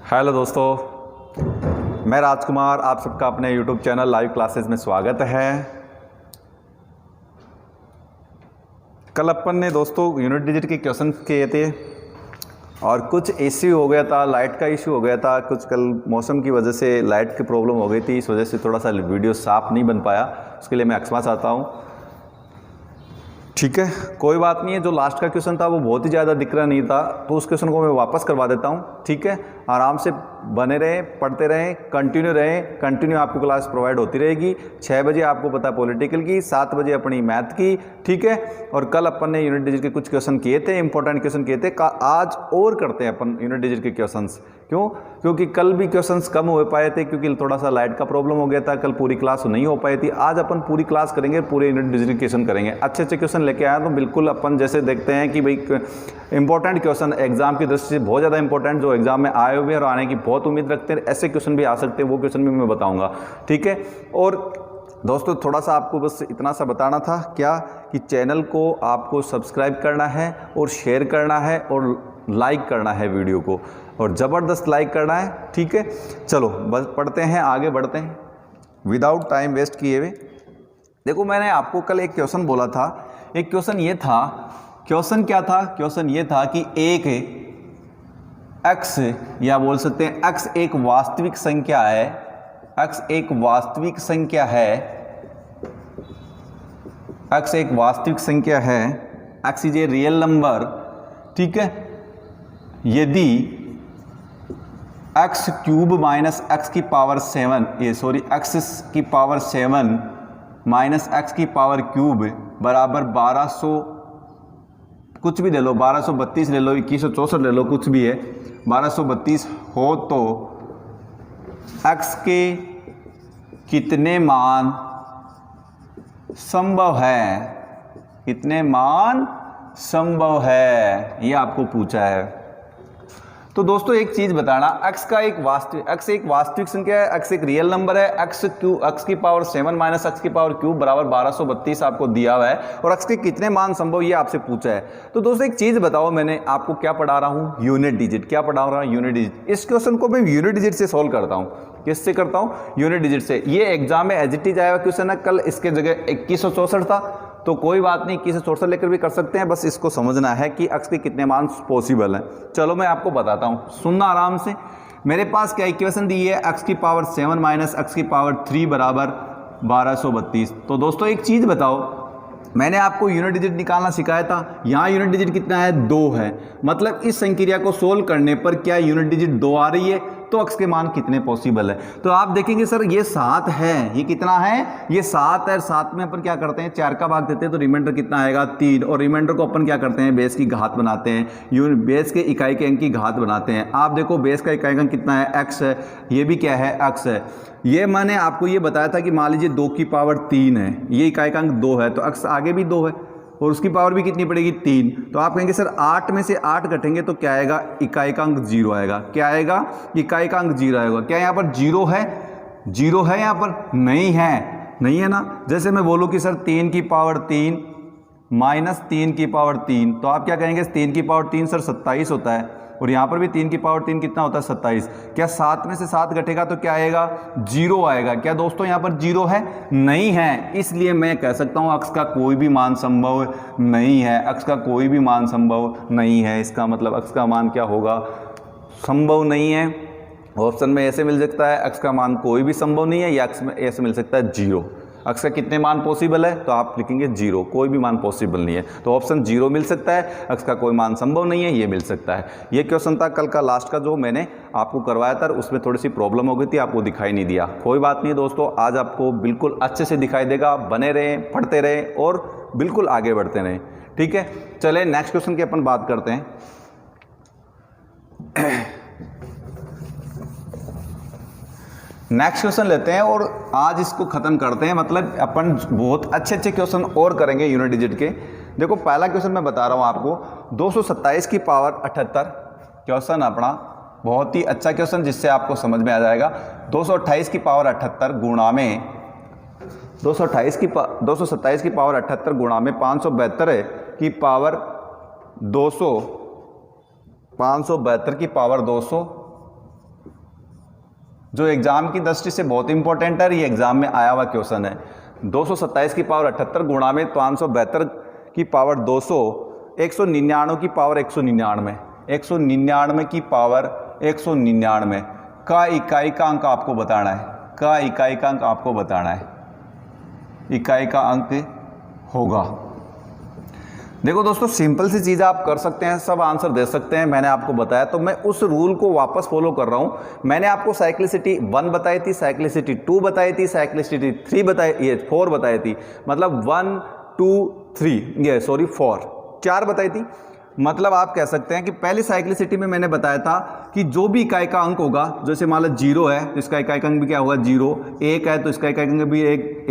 Hello दोस्तों, मैं राजकुमार, आप सबका अपने YouTube चैनल लाइव क्लासेस में स्वागत है। कल अपन ने दोस्तों यूनिट डिजिट के क्वेश्चन किए थे और कुछ इश्यू हो गया था, लाइट का इश्यू हो गया था। कुछ कल मौसम की वजह से लाइट की प्रॉब्लम हो गई थी, इस वजह से थोड़ा सा वीडियो साफ नहीं बन पाया। उसके लिए मैं क्षमा चाहता हूँ। ठीक है, कोई बात नहीं है। जो लास्ट का क्वेश्चन था वो बहुत ही ज़्यादा दिख रहा नहीं था, तो उस क्वेश्चन को मैं वापस करवा देता हूँ। ठीक है, आराम से बने रहें, पढ़ते रहें, कंटिन्यू आपको क्लास प्रोवाइड होती रहेगी। 6 बजे आपको पता है पॉलिटिकल की, 7 बजे अपनी मैथ की। ठीक है, और कल अपन ने यूनिट डिजिट के कुछ क्वेश्चन किए थे, इंपॉर्टेंट क्वेश्चन किए थे। आज और करते हैं अपन यूनिट डिजिट के क्वेश्चंस। क्यों? क्योंकि कल भी क्वेश्चंस कम हो पाए थे, क्योंकि थोड़ा सा लाइट का प्रॉब्लम हो गया था। कल पूरी क्लास नहीं हो पाई थी। आज अपन पूरी क्लास करेंगे, पूरे यूनिट डिजिट क्वेश्चन करेंगे। अच्छे अच्छे क्वेश्चन लेके आए तो बिल्कुल अपन जैसे देखते हैं कि भाई इंपॉर्टेंट क्वेश्चन एग्जाम की दृष्टि से बहुत ज़्यादा इंपॉर्टेंट, जो एग्जाम में आए हुए और आने की बहुत उम्मीद रखते हैं, ऐसे क्वेश्चन भी आ सकते हैं। वो क्वेश्चन भी मैं बताऊंगा। ठीक है, और दोस्तों थोड़ा सा आपको बस इतना सा बताना था क्या कि चैनल को आपको सब्सक्राइब करना है और शेयर करना है और लाइक करना है वीडियो को, और ज़बरदस्त लाइक करना है। ठीक है, चलो बस पढ़ते हैं, आगे बढ़ते हैं विदाउट टाइम वेस्ट किए हुए। देखो, मैंने आपको कल एक क्वेश्चन बोला था। एक क्वेश्चन ये था, क्वेश्चन क्या था? क्वेश्चन ये था कि एक x, या बोल सकते हैं x एक वास्तविक संख्या है। x एक वास्तविक संख्या है। x एक वास्तविक संख्या है। x is a real number. ठीक है, यदि x क्यूब माइनस x की पावर 7, x की पावर 7 माइनस x की पावर क्यूब बराबर 1200 कुछ भी ले लो, 1232 ले लो, 2164 ले लो, कुछ भी है, 1232 हो तो x के कितने मान संभव है? कितने मान संभव है, ये आपको पूछा है। तो दोस्तों एक चीज बताना, x एक वास्तविक संख्या है, x एक रियल नंबर है। x की पावर 7 माइनस x की पावर क्यूब बराबर 1232 आपको दिया हुआ है, और x के कितने मान संभव ये आपसे पूछा है। तो दोस्तों एक चीज बताओ, मैंने आपको क्या पढ़ा रहा हूँ? Unit digit. क्या पढ़ा रहा हूँ? Unit digit. इस क्वेश्चन को मैं यूनिट डिजिट से सोल्व करता हूँ। किससे करता हूँ? यूनिट डिजिट से। ये एग्जाम में एज इट इज आया हुआ क्वेश्चन है। कल इसके जगह 2164 था, तो कोई बात नहीं, 2164 लेकर भी कर सकते हैं। बस इसको समझना है कि x के कितने मान पॉसिबल हैं। चलो मैं आपको बताता हूँ, सुनना आराम से। मेरे पास क्या इक्वेशन दी है? x की पावर 7 माइनस x की पावर 3 बराबर 1232। तो दोस्तों एक चीज़ बताओ, मैंने आपको यूनिट डिजिट निकालना सिखाया था। यहाँ यूनिट डिजिट कितना है? 2 है। मतलब इस संक्रिया को सोल्व करने पर क्या यूनिट डिजिट 2 आ रही है? तो x के मान कितने पॉसिबल है? तो आप देखेंगे सर ये 7 है, ये कितना है? ये 7 है। 7 में अपन क्या करते हैं? 4 का भाग देते हैं, तो रिमाइंडर कितना आएगा? 3। और रिमाइंडर को अपन क्या करते हैं? बेस की घात बनाते हैं, बेस के इकाई के अंक की घात बनाते हैं। आप देखो बेस का इकाई अंक कितना है? x है। ये भी क्या है? x है। ये मैंने आपको ये बताया था कि मान लीजिए 2 की पावर 3 है, ये इकाई का अंक 2 है, तो x आगे भी 2 है और उसकी पावर भी कितनी पड़ेगी? 3। तो आप कहेंगे सर 8 में से 8 घटेंगे तो क्या आएगा? इकाई का अंक 0 आएगा। क्या आएगा? इकाई का अंक 0 आएगा। क्या यहाँ पर 0 है? 0 है यहाँ पर? नहीं है, नहीं है ना। जैसे मैं बोलूँ कि सर 3 की पावर 3 माइनस 3 की पावर 3, तो आप क्या कहेंगे? 3 की पावर 3 सर 27 होता है, और यहाँ पर भी 3 की पावर 3 कितना होता है? 27। क्या 7 में से 7 घटेगा तो क्या आएगा? 0 आएगा। क्या दोस्तों यहाँ पर 0 है? नहीं है। इसलिए मैं कह सकता हूँ x का कोई भी मान संभव नहीं है। x का कोई भी मान संभव नहीं है। इसका मतलब x का मान क्या होगा? संभव नहीं है। ऑप्शन में ऐसे मिल सकता है x का मान कोई भी संभव नहीं है, या x में ऐसे मिल सकता है 0। x का कितने मान पॉसिबल है? तो आप लिखेंगे 0, कोई भी मान पॉसिबल नहीं है। तो ऑप्शन 0 मिल सकता है, x का कोई मान संभव नहीं है, ये मिल सकता है। ये क्वेश्चन था कल का लास्ट का, जो मैंने आपको करवाया था। उसमें थोड़ी सी प्रॉब्लम हो गई थी, आपको दिखाई नहीं दिया। कोई बात नहीं दोस्तों, आज आपको बिल्कुल अच्छे से दिखाई देगा। बने रहें, पढ़ते रहें और बिल्कुल आगे बढ़ते रहें। ठीक है, चले नेक्स्ट क्वेश्चन की अपन बात करते हैं। नेक्स्ट क्वेश्चन लेते हैं और आज इसको खत्म करते हैं। मतलब अपन बहुत अच्छे अच्छे क्वेश्चन और करेंगे यूनिट डिजिट के। देखो पहला क्वेश्चन मैं बता रहा हूँ आपको, 227 की पावर 78। क्वेश्चन अपना बहुत ही अच्छा क्वेश्चन, जिससे आपको समझ में आ जाएगा। 228 की पावर 78 गुणा में 227 की पावर 78 गुणा में 572 की पावर 200, 572 की पावर 200 जो एग्जाम की दृष्टि से बहुत इंपॉर्टेंट है, ये एग्जाम में आया हुआ क्वेश्चन है। 227 की पावर 78 गुणा में 572 की पावर 200, 199 की पावर 199, 199 की पावर 199 का इकाई का अंक आपको बताना है, का इकाई का अंक आपको बताना है, इकाई का अंक होगा। देखो दोस्तों, सिंपल सी चीज़ आप कर सकते हैं, सब आंसर दे सकते हैं, मैंने आपको बताया। तो मैं उस रूल को वापस फॉलो कर रहा हूं। मैंने आपको साइक्लिसिटी 1 बताई थी, साइक्लिसिटी 2 बताई थी, साइक्लिसिटी 3 बताई, ये 4 बताई थी, मतलब 1 2 3 ये सॉरी 4 बताई थी। मतलब आप कह सकते हैं कि पहली साइक्लिसिटी में मैंने बताया था कि जो भी इकाई का अंक होगा, जैसे मान लो 0 है तो इसका इकाई का अंक भी क्या होगा 0, 1 है तो इसका इकाई का अंक भी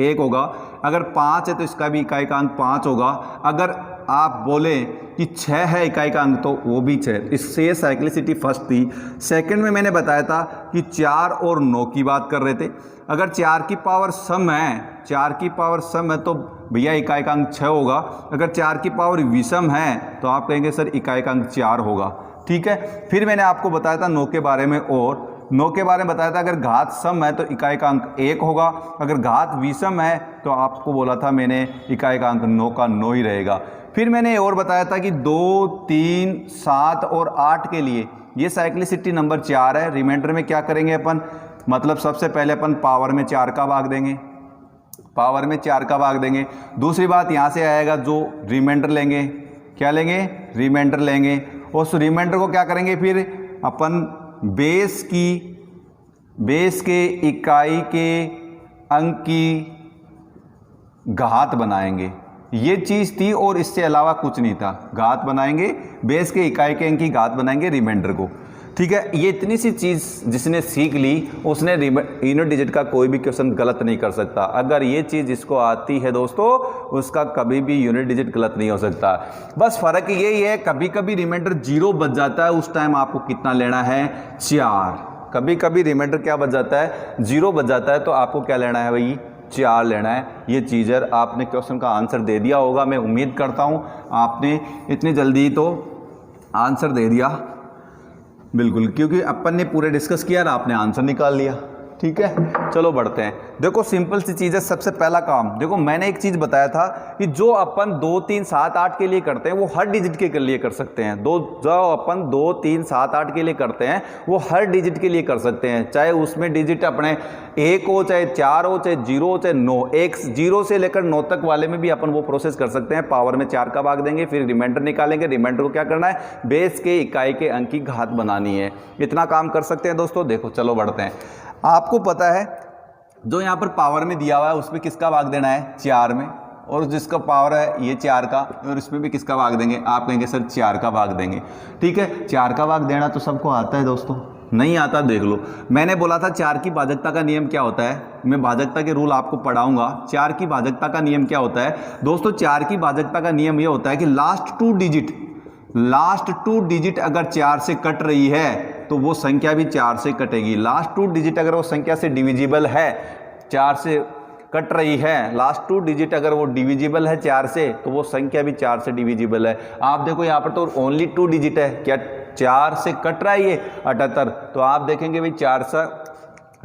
1 होगा, अगर 5 है तो इसका भी इकाई का अंक 5 होगा, अगर आप बोले कि 6 है इकाई का अंक तो वो भी 6। इससे ये साइक्लिसिटी फर्स्ट थी। सेकंड में मैंने बताया था कि 4 और 9 की बात कर रहे थे। अगर 4 की पावर सम है, 4 की पावर सम है तो भैया इकाई का अंक 6 होगा। अगर 4 की पावर विषम है तो आप कहेंगे सर इकाई का अंक 4 होगा। ठीक है। फिर मैंने आपको बताया था 9 के बारे में, और 9 के बारे में बताया था अगर घात सम है तो इकाई का अंक 1 होगा, अगर घात विषम है तो आपको बोला था मैंने इकाई का अंक 9 का 9 ही रहेगा। फिर मैंने और बताया था कि 2 3 7 और 8 के लिए ये साइक्लिसिटी नंबर 4 है। रिमाइंडर में क्या करेंगे अपन, मतलब सबसे पहले अपन पावर में 4 का भाग देंगे, पावर में 4 का भाग देंगे। दूसरी बात यहाँ से आएगा जो रिमाइंडर लेंगे, क्या लेंगे, रिमाइंडर लेंगे, और उस रिमाइंडर को क्या करेंगे फिर अपन बेस के इकाई के अंक की घात बनाएंगे। ये चीज़ थी और इससे अलावा कुछ नहीं था। घात बनाएंगे, बेस के इकाई के अंक की घात बनाएंगे रिमाइंडर को। ठीक है। ये इतनी सी चीज़ जिसने सीख ली उसने यूनिट डिजिट का कोई भी क्वेश्चन गलत नहीं कर सकता। अगर ये चीज़ जिसको आती है दोस्तों उसका कभी भी यूनिट डिजिट गलत नहीं हो सकता। बस फ़र्क यही है कभी कभी रिमाइंडर 0 बच जाता है, उस टाइम आपको कितना लेना है 4। कभी कभी रिमाइंडर क्या बच जाता है 0 बच जाता है तो आपको क्या लेना है भाई 4 लेना है। ये चीज़ है। आपने क्वेश्चन का आंसर दे दिया होगा, मैं उम्मीद करता हूँ आपने इतनी जल्दी तो आंसर दे दिया, बिल्कुल, क्योंकि अपन ने पूरे डिस्कस किया और आपने आंसर निकाल लिया। ठीक है। चलो बढ़ते हैं। देखो सिंपल सी चीज़ है। सबसे पहला काम देखो, मैंने एक चीज़ बताया था कि जो अपन 2 3 7 8 के लिए करते हैं वो हर डिजिट के लिए कर सकते हैं। जो अपन 2 3 7 8 के लिए करते हैं वो हर डिजिट के लिए कर सकते हैं, चाहे उसमें डिजिट अपने 1 हो, चाहे 4 हो, चाहे 0 हो, चाहे 9। 0 से लेकर 9 तक वाले में भी अपन वो प्रोसेस कर सकते हैं। पावर में 4 का भाग देंगे, फिर रिमाइंडर निकालेंगे। रिमाइंडर को क्या करना है, बेस के इकाई के अंक की घात बनानी है। इतना काम कर सकते हैं दोस्तों। देखो चलो बढ़ते हैं। आपको पता है जो यहाँ पर पावर में दिया हुआ है उसमें किसका भाग देना है 4 में, और जिसका पावर है ये 4 का, और इसमें भी किसका भाग देंगे, आप कहेंगे सर 4 का भाग देंगे। ठीक है। 4 का भाग देना तो सबको आता है दोस्तों, नहीं आता देख लो। मैंने बोला था 4 की भाजकता का नियम क्या होता है, मैं भाजकता के रूल आपको पढ़ाऊंगा। 4 की भाजकता का नियम क्या होता है दोस्तों, 4 की भाजकता का नियम ये होता है कि लास्ट टू डिजिट अगर 4 से कट रही है तो वो संख्या भी 4 से कटेगी। लास्ट 2 डिजिट अगर वो संख्या से डिविजिबल है, 4 से कट रही है, लास्ट 2 डिजिट अगर वो डिविजिबल है 4 से तो वो संख्या भी 4 से डिविजिबल है। आप देखो यहाँ पर तो ओनली 2 डिजिट है, क्या 4 से कट रहा है ये 78, तो आप देखेंगे भाई 4 से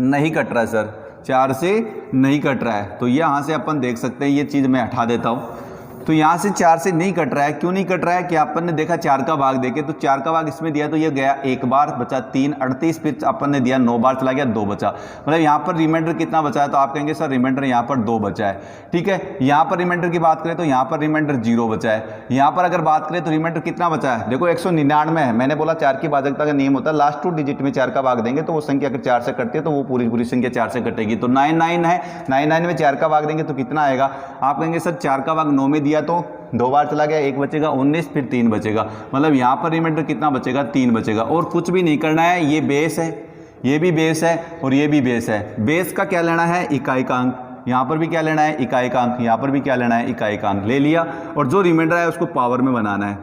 नहीं कट रहा है सर, 4 से नहीं कट रहा है। तो यहाँ से अपन देख सकते हैं, ये चीज़ मैं हटा देता हूँ। तो यहाँ से 4 से नहीं कट रहा है, क्यों नहीं कट रहा है कि अपन ने देखा 4 का भाग देके, तो 4 का भाग इसमें दिया तो ये गया 1 बार, बचा 3 38, फिर अपन ने दिया 9 बार चला गया 2 बचा, मतलब यहाँ पर रिमाइंडर कितना बचा है, तो आप कहेंगे सर रिमाइंडर यहाँ पर 2 बचा है। ठीक है। यहाँ पर रिमाइंडर की बात करें तो यहाँ पर रिमाइंडर 0 बचा है। यहाँ पर अगर बात करें तो रिमाइंडर कितना बचा है, देखो 199 है। मैंने बोला 4 की भाजकता का नियम होता है लास्ट 2 डिजिट में 4 का भाग देंगे तो वो संख्या अगर 4 से कटती है तो वो पूरी संख्या 4 से कटेगी। तो 99 है, 99 में 4 का भाग देंगे तो कितना आएगा, आप कहेंगे सर 4 का भाग 9 में दिया तो 2 बार चला गया, 1 बचेगा 19, फिर 3 बचेगा, मतलब यहाँ पर रिमाइंडर कितना बचेगा 3 बचेगा। और कुछ भी नहीं करना है, ये बेस है, ये भी बेस है और ये भी बेस है। बेस का क्या लेना है, इकाई का अंक, यहाँ पर भी क्या लेना है, इकाई का अंक, यहाँ पर भी क्या लेना है, इकाई का अंक ले लिया। और जो रिमाइंडर है उसको पावर में बनाना है,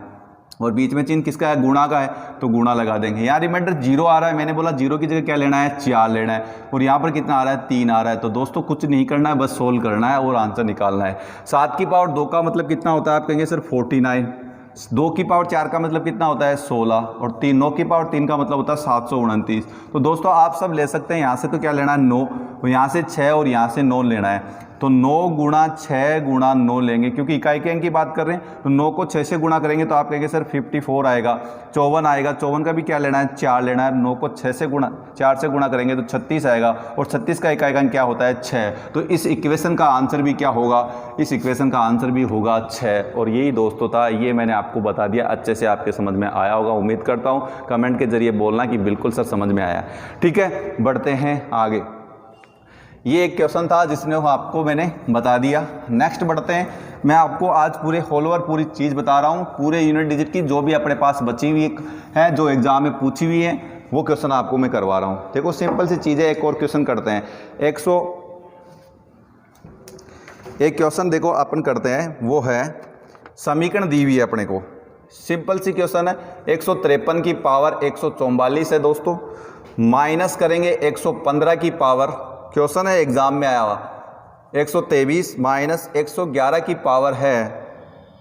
और बीच में चिन्ह किसका है, गुणा का है, तो गुणा लगा देंगे। यहाँ रिमाइंडर 0 आ रहा है, मैंने बोला 0 की जगह क्या लेना है, 4 लेना है, और यहाँ पर कितना आ रहा है, 3 आ रहा है। तो दोस्तों कुछ नहीं करना है, बस सोल्व करना है और आंसर निकालना है। 7 की पावर 2 का मतलब कितना होता है, आप कहेंगे सर 49। 2 की पावर 4 का मतलब कितना होता है 16, और 9 की पावर 3 का मतलब होता है 729। तो दोस्तों आप सब ले सकते हैं, यहाँ से तो क्या लेना है 9, और यहाँ से 6 और यहाँ से 9 लेना है। तो 9 गुणा 6 गुणा 9 लेंगे, क्योंकि इकाई के अंक की बात कर रहे हैं। तो 9 को 6 से गुणा करेंगे तो आप कहेंगे सर 54 आएगा। 54 आएगा, 54 का भी क्या लेना है 4 लेना है। 9 को 4 से गुणा करेंगे तो 36 आएगा, और 36 का इकाई का अंक क्या होता है 6। तो इस इक्वेशन का आंसर भी क्या होगा, इस इक्वेशन का आंसर भी होगा 6। और यही दोस्तों था, ये मैंने आपको बता दिया, अच्छे से आपके समझ में आया होगा। उम्मीद करता हूँ कमेंट के जरिए बोलना कि बिल्कुल सर समझ में आया। ठीक है, बढ़ते हैं आगे। ये एक क्वेश्चन था जिसने आपको मैंने बता दिया। नेक्स्ट बढ़ते हैं। मैं आपको आज पूरे होल ओवर पूरी चीज़ बता रहा हूँ, पूरे यूनिट डिजिट की जो भी अपने पास बची हुई है, जो एग्जाम में पूछी हुई है, वो क्वेश्चन आपको मैं करवा रहा हूँ। देखो सिंपल सी चीज़ है। एक और क्वेश्चन करते हैं। एक क्वेश्चन देखो अपन करते हैं, वो है समीकरण दी हुई है अपने को, सिंपल सी क्वेश्चन है। 153 की पावर 144 है दोस्तों, माइनस करेंगे 115 की पावर, क्वेश्चन है एग्जाम में आया हुआ, 123 माइनस 111 की पावर है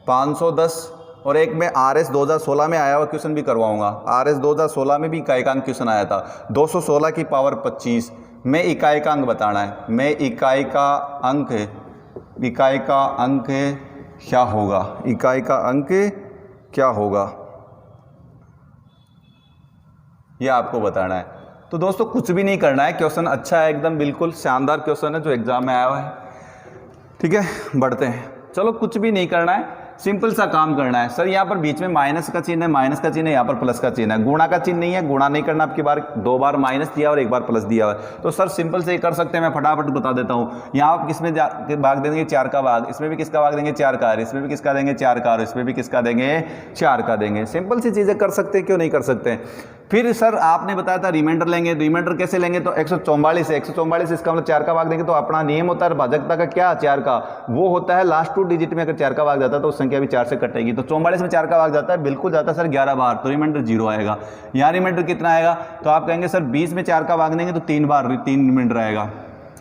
510। और एक में RS 2016 में आया हुआ क्वेश्चन भी करवाऊंगा। RS 2016 में भी इकाई का अंक क्वेश्चन आया था, 216 की पावर 25 में इकाई का अंक बताना है। मैं इकाई का अंक क्या होगा, इकाई का अंक क्या होगा, यह आपको बताना है। तो दोस्तों कुछ भी नहीं करना है, क्वेश्चन अच्छा है एकदम, बिल्कुल शानदार क्वेश्चन है जो एग्जाम में आया हुआ है। ठीक है, बढ़ते हैं। चलो कुछ भी नहीं करना है, सिंपल सा काम करना है। सर यहाँ पर बीच में माइनस का चिन्ह है, माइनस का चिन्ह है, यहाँ पर प्लस का चिन्ह है, गुणा का चिन्ह नहीं है, गुणा नहीं करना। आपकी बार 2 बार माइनस दिया और 1 बार प्लस दिया हुआ है। तो सर सिंपल से ही कर सकते हैं, मैं फटाफट बता देता हूँ। यहाँ आप किसमें भाग देंगे 4 का भाग, इसमें भी किसका भाग देंगे 4 का, इसमें भी किसका देंगे 4 का, इसमें भी किसका देंगे 4 का देंगे। सिंपल सी चीज़ें कर सकते हैं, क्यों नहीं कर सकते। फिर सर आपने बताया था रिमाइंडर लेंगे, रिमाइंडर कैसे लेंगे, तो 144 है, 144 इसका मतलब 4 का भाग देंगे। तो अपना नियम होता है भाजकता का क्या, 4 का, वो होता है लास्ट 2 डिजिट में अगर 4 का भाग जाता है तो उस संख्या भी 4 से कटेगी। तो 44 में 4 का भाग जाता है, बिल्कुल जाता है सर 11 बार, तो रिमाइंडर 0 आएगा। यहाँ रिमाइंडर कितना आएगा, तो आप कहेंगे सर 20 में 4 का भाग देंगे तो 3 बार 3 रिमाइंडर आएगा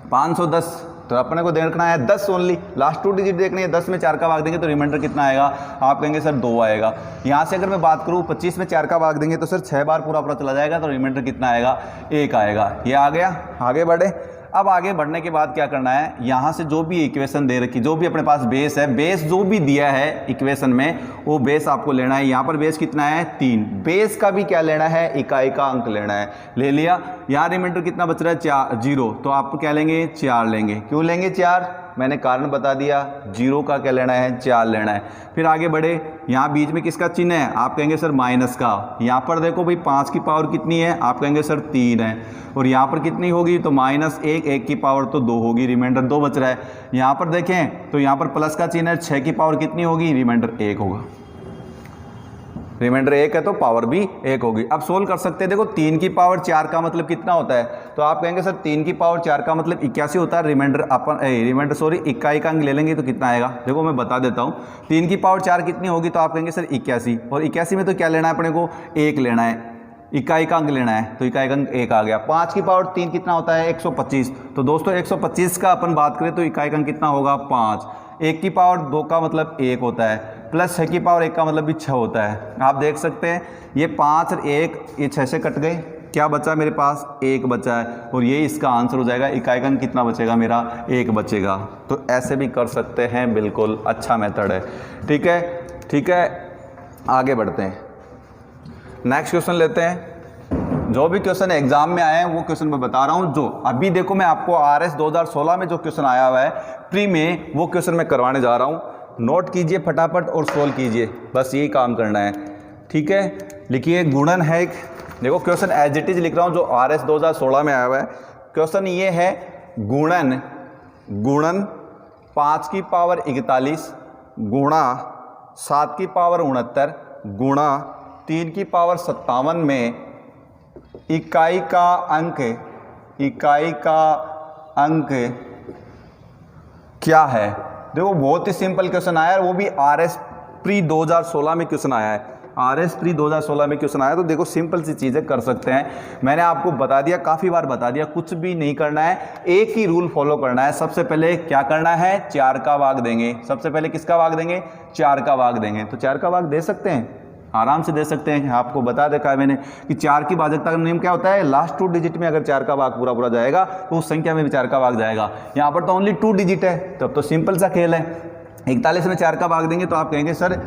510। तो अपने को देखना है 10 ओनली, लास्ट 2 डिजिट देखनी है। 10 में 4 का भाग देंगे तो रिमाइंडर कितना आएगा, आप कहेंगे सर 2 आएगा। यहाँ से अगर मैं बात करूँ 25 में 4 का भाग देंगे तो सर 6 बार पूरा चला जाएगा, तो रिमाइंडर कितना आएगा 1 आएगा। ये आ गया। आगे बढ़े। अब आगे बढ़ने के बाद क्या करना है, यहाँ से जो भी इक्वेशन दे रखी, जो भी अपने पास बेस है, बेस जो भी दिया है इक्वेशन में, वो बेस आपको लेना है। यहाँ पर बेस कितना है 3, बेस का भी क्या लेना है, इकाई का अंक लेना है। ले लिया। यहाँ रिमाइंडर कितना बच रहा है 0, तो आप क्या लेंगे 4 लेंगे। क्यों लेंगे 4, मैंने कारण बता दिया। 0 का क्या लेना है 4 लेना है। फिर आगे बढ़े। यहाँ बीच में किसका चिन्ह है, आप कहेंगे सर माइनस का। यहाँ पर देखो भाई 5 की पावर कितनी है, आप कहेंगे सर 3 है। और यहाँ पर कितनी होगी, तो -1, 1 की पावर तो 2 होगी, रिमाइंडर 2 बच रहा है। यहाँ पर देखें तो यहाँ पर प्लस का चिन्ह है, 6 की पावर कितनी होगी, रिमाइंडर 1 होगा। रिमाइंडर 1 है तो पावर भी 1 होगी। अब सोल्व कर सकते हैं। देखो 3 की पावर 4 का मतलब कितना होता है, तो आप कहेंगे सर 3 की पावर 4 का मतलब 81 होता है। रिमाइंडर इकाई का अंक ले लेंगे तो कितना आएगा, देखो मैं बता देता हूँ। 3 की पावर 4 कितनी होगी, तो आप कहेंगे सर 81, और 81 में तो क्या लेना है अपने को 1 लेना है, इकाई का अंक लेना है, तो इकाई का अंक 1 आ गया। 5 की पावर 3 कितना होता है 125, तो दोस्तों 125 का अपन बात करें तो इकाई का अंक कितना होगा 5। 1 की पावर 2 का मतलब 1 होता है, प्लस 6 की पावर 1 का मतलब भी 6 होता है। आप देख सकते हैं ये 5 और 1 ये 6 से कट गए, क्या बचा मेरे पास 1 बचा है, और ये इसका आंसर हो जाएगा। इकाई का अंक कितना बचेगा मेरा 1 बचेगा। तो ऐसे भी कर सकते हैं, बिल्कुल अच्छा मेथड है। ठीक है, आगे बढ़ते हैं। नेक्स्ट क्वेश्चन लेते हैं। जो भी क्वेश्चन एग्जाम में आए हैं वो क्वेश्चन मैं बता रहा हूं। जो अभी देखो मैं आपको RS 2016 में जो क्वेश्चन आया हुआ है प्री में, वो क्वेश्चन मैं करवाने जा रहा हूं। नोट कीजिए फटाफट और सोल्व कीजिए, बस यही काम करना है। ठीक है, लिखिए गुणन है एक। देखो क्वेश्चन एज इट इज लिख रहा हूं जो RS 2016 में आया हुआ है। क्वेश्चन ये है गुणन 5 की पावर 41 गुणा 7 की पावर 69 गुणा 3 की पावर 57 में इकाई का अंक क्या है। देखो बहुत ही सिंपल क्वेश्चन आया है, वो भी RS प्री 2016 में क्वेश्चन आया है। RS प्री 2016 में क्वेश्चन आया। तो देखो सिंपल सी चीज़ें कर सकते हैं, मैंने आपको बता दिया, काफ़ी बार बता दिया, कुछ भी नहीं करना है, एक ही रूल फॉलो करना है। सबसे पहले क्या करना है, 4 का भाग देंगे। सबसे पहले किसका भाग देंगे, 4 का भाग देंगे। तो 4 का भाग दे सकते हैं, आराम से दे सकते हैं। आपको बता देखा है मैंने कि 4 की भाजकता का नियम क्या होता है, लास्ट 2 डिजिट में अगर 4 का भाग पूरा पूरा जाएगा तो उस संख्या में भी 4 का भाग जाएगा। यहाँ पर तो ओनली 2 डिजिट है, तब तो सिंपल सा खेल है। 41 में 4 का भाग देंगे तो आप कहेंगे सर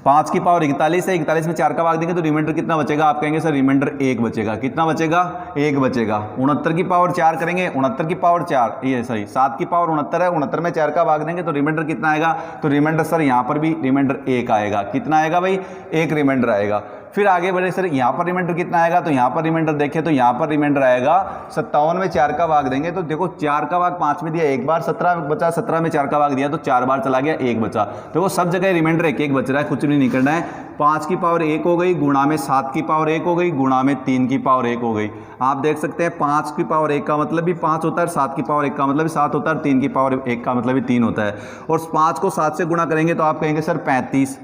5 की पावर 41 है, 41 में 4 का भाग देंगे तो रिमाइंडर कितना बचेगा, आप कहेंगे सर रिमाइंडर 1 बचेगा। कितना बचेगा, 1 बचेगा। 69 की पावर 4 करेंगे, 69 की पावर 4, ये सॉरी 7 की पावर 69 है, 69 में 4 का भाग देंगे तो रिमाइंडर कितना आएगा, तो रिमाइंडर सर यहाँ पर भी रिमाइंडर 1 आएगा। कितना आएगा भाई, 1 रिमाइंडर आएगा। फिर आगे बढ़े सर यहाँ पर रिमाइंडर कितना आएगा, तो यहाँ पर रिमाइंडर देखें तो यहाँ पर रिमाइंडर आएगा 57 में 4 का भाग देंगे तो देखो 4 का भाग 5 में दिया, एक बार 17 बचा, 17 में 4 का भाग दिया तो 4 बार चला गया, 1 बचा। देखो सब जगह रिमाइंडर 1 बच रहा है, कुछ भी नहीं करना है। 5 की पावर 1 हो गई, गुणा में 7 की पावर 1 हो गई, गुणा में 3 की पावर 1 हो गई। आप देख सकते हैं 5 की पावर 1 का मतलब भी 5 होता है, 7 की पावर 1 का मतलब भी 7 होता है, 3 की पावर 1 का मतलब भी 3 होता है। और 5 को 7 से गुणा करेंगे तो आप कहेंगे सर 35,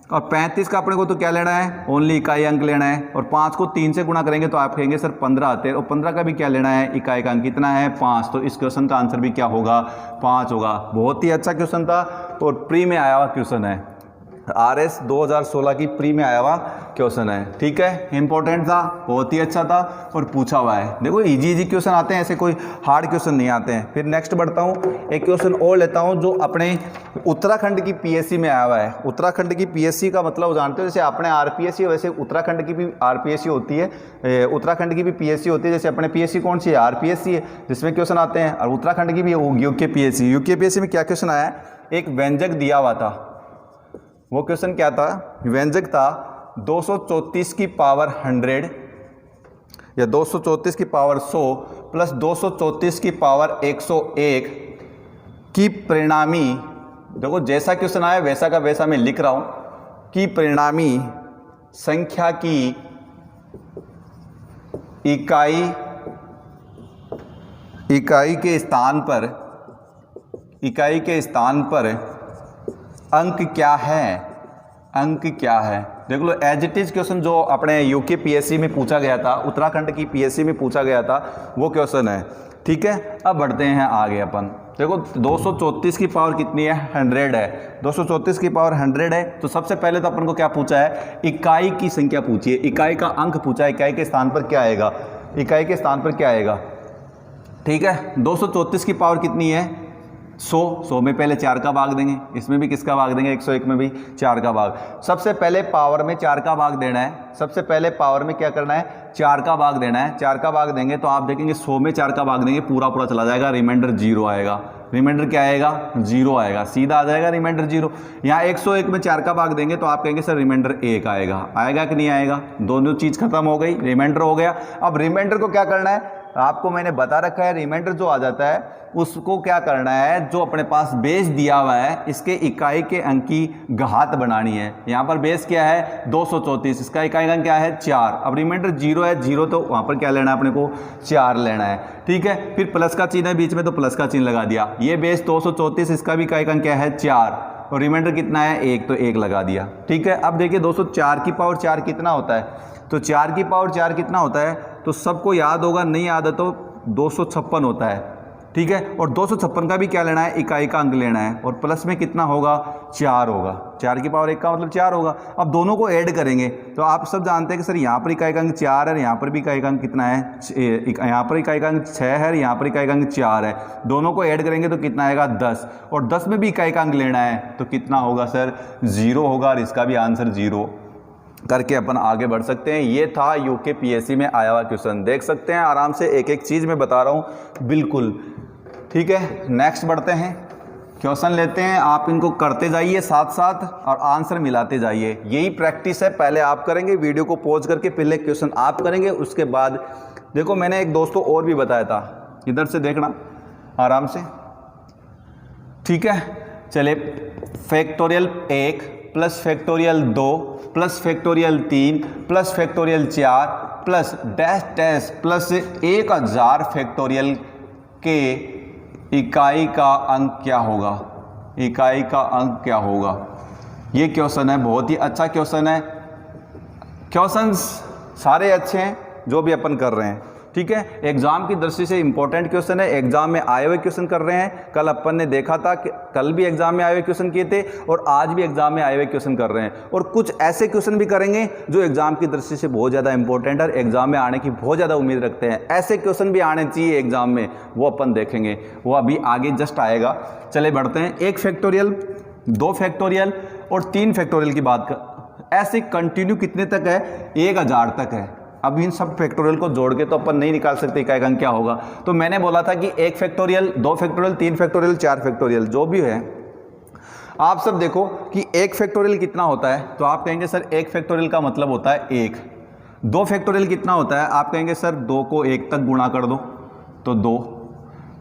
और 35 का अपने को तो क्या लेना है, ओनली इकाई अंक लेना है। और 5 को 3 से गुणा करेंगे तो आप कहेंगे सर 15 आते हैं, और 15 का भी क्या लेना है, इकाई का अंक कितना है, 5। तो इस क्वेश्चन का आंसर भी क्या होगा, 5 होगा। बहुत ही अच्छा क्वेश्चन था और प्री में आया हुआ क्वेश्चन है, RS 2016 की प्री में आया हुआ क्वेश्चन है। ठीक है, इंपॉर्टेंट था, बहुत ही अच्छा था और पूछा हुआ है। देखो इजी क्वेश्चन आते हैं, ऐसे कोई हार्ड क्वेश्चन नहीं आते हैं। फिर नेक्स्ट बढ़ता हूँ, एक क्वेश्चन और लेता हूँ जो अपने उत्तराखंड की PSC में आया हुआ है। उत्तराखंड की PSC का मतलब जानते हो, जैसे अपने RPSC है वैसे उत्तराखंड की भी RPSC होती है, उत्तराखंड की भी PSC होती है। जैसे अपने PSC कौन सी है, RPSC है, जिसमें क्वेश्चन आते हैं, और उत्तराखंड की भी UKPSC। UKPSC में क्या क्वेश्चन आया है, एक व्यंजक दिया हुआ था, वो क्वेश्चन क्या था, व्यंजक था 234 की पावर 100 या 234 की पावर 100 प्लस 234 की पावर 101 की परिणामी, देखो जैसा क्वेश्चन आया वैसा का वैसा मैं लिख रहा हूं, कि परिणामी संख्या की इकाई के स्थान पर अंक क्या है, अंक क्या है। देख लो एज इट इज क्वेश्चन जो अपने UKPSC में पूछा गया था, उत्तराखंड की PSC में पूछा गया था, वो क्वेश्चन है। ठीक है, अब बढ़ते हैं आगे अपन। देखो 234 की पावर कितनी है, 100 है। 234 की पावर 100 है, तो सबसे पहले तो अपन को क्या पूछा है, इकाई की संख्या पूछी है, इकाई का अंक पूछा है, इकाई के स्थान पर क्या आएगा, इकाई के स्थान पर क्या आएगा। ठीक है, 234 की पावर कितनी है, 100 में पहले 4 का भाग देंगे, इसमें भी किसका भाग देंगे, 101 में भी 4 का भाग। सबसे पहले पावर में 4 का भाग देना है, सबसे पहले पावर में क्या करना है, 4 का भाग देना है। 4 का भाग देंगे तो आप देखेंगे 100 में 4 का भाग देंगे, पूरा पूरा चला जाएगा, रिमाइंडर 0 आएगा। रिमाइंडर क्या आएगा, 0 आएगा, सीधा आ जाएगा रिमाइंडर 0। यहाँ 101 में 4 का भाग देंगे तो आप कहेंगे सर रिमाइंडर 1 आएगा। आएगा कि नहीं आएगा, दोनों चीज़ खत्म हो गई, रिमाइंडर हो गया। अब रिमाइंडर को क्या करना है, आपको मैंने बता रखा है, रिमाइंडर जो आ जाता है उसको क्या करना है, जो अपने पास बेस दिया हुआ है इसके इकाई के अंक की घात बनानी है। यहाँ पर बेस क्या है, 234, इसका इकाई अंक क्या है, 4। अब रिमाइंडर 0 है, 0 तो वहाँ पर क्या लेना है अपने को, 4 लेना है। ठीक है, फिर प्लस का चिन्ह है बीच में तो प्लस का चिन्ह लगा दिया। ये बेस 234, इसका भी इकाई अंक क्या है, 4, और रिमाइंडर कितना है, 1, तो 1 लगा दिया। ठीक है, अब देखिए 204 की पावर 4 कितना होता है, तो 4 की पावर 4 कितना होता है, तो सबको याद होगा, नहीं याद है तो 256 होता है। ठीक है, और 256 का भी क्या लेना है, इकाई का अंक लेना है, और प्लस में कितना होगा, 4 होगा। 4 की पावर 1 का मतलब 4 होगा। अब दोनों को ऐड करेंगे तो आप सब जानते हैं कि सर यहाँ पर इकाई का अंक 4 है, यहाँ पर भी इकाई का अंक कितना है, यहाँ पर इकाई का अंक 6 है, यहाँ पर इकाई का अंक 4 है। दोनों को ऐड करेंगे तो कितना आएगा, 10, और 10 में भी इकाई का अंक लेना है तो कितना होगा सर, 0 होगा, और इसका भी आंसर 0 करके अपन आगे बढ़ सकते हैं। ये था UKPSC में आया हुआ क्वेश्चन, देख सकते हैं आराम से, एक एक चीज़ मैं बता रहा हूँ बिल्कुल। ठीक है, नेक्स्ट बढ़ते हैं, क्वेश्चन लेते हैं, आप इनको करते जाइए साथ साथ और आंसर मिलाते जाइए, यही प्रैक्टिस है। पहले आप करेंगे, वीडियो को पॉज करके पहले क्वेश्चन आप करेंगे, उसके बाद देखो मैंने एक दोस्तों और भी बताया था, इधर से देखना आराम से। ठीक है, चलिए, factorial 1 plus factorial 2 plus factorial 3 plus factorial 4 plus dash dash plus 1000 factorial के इकाई का अंक क्या होगा। इकाई का अंक क्या होगा। ये क्वेश्चन है, बहुत ही अच्छा क्वेश्चन है। क्वेश्चंस सारे अच्छे हैं जो भी अपन कर रहे हैं, ठीक है। एग्जाम की दृष्टि से इंपॉर्टेंट क्वेश्चन है, एग्जाम में आए हुए क्वेश्चन कर रहे हैं। कल अपन ने देखा था कि कल भी एग्जाम में आए हुए क्वेश्चन किए थे और आज भी एग्जाम में आए हुए क्वेश्चन कर रहे हैं, और कुछ ऐसे क्वेश्चन भी करेंगे जो एग्जाम की दृष्टि से बहुत ज़्यादा इंपॉर्टेंट है, एग्जाम में आने की बहुत ज़्यादा उम्मीद रखते हैं। ऐसे क्वेश्चन भी आने चाहिए एग्जाम में, वो अपन देखेंगे, वो अभी आगे जस्ट आएगा। चले बढ़ते हैं। 1 फैक्टोरियल, 2 फैक्टोरियल और 3 फैक्टोरियल की बात कर, ऐसे कंटिन्यू कितने तक है, 1000 तक है। अब इन सब फैक्टोरियल को जोड़ के तो अपन नहीं निकाल सकते इकाई का अंक क्या होगा। तो मैंने बोला था कि 1 फैक्टोरियल, 2 फैक्टोरियल, 3 फैक्टोरियल, 4 फैक्टोरियल जो भी है, आप सब देखो कि 1 फैक्टोरियल कितना होता है, तो आप कहेंगे सर 1 फैक्टोरियल का मतलब होता है 1। 2 फैक्टोरियल कितना होता है, आप कहेंगे सर 2 को 1 तक गुणा कर दो तो 2।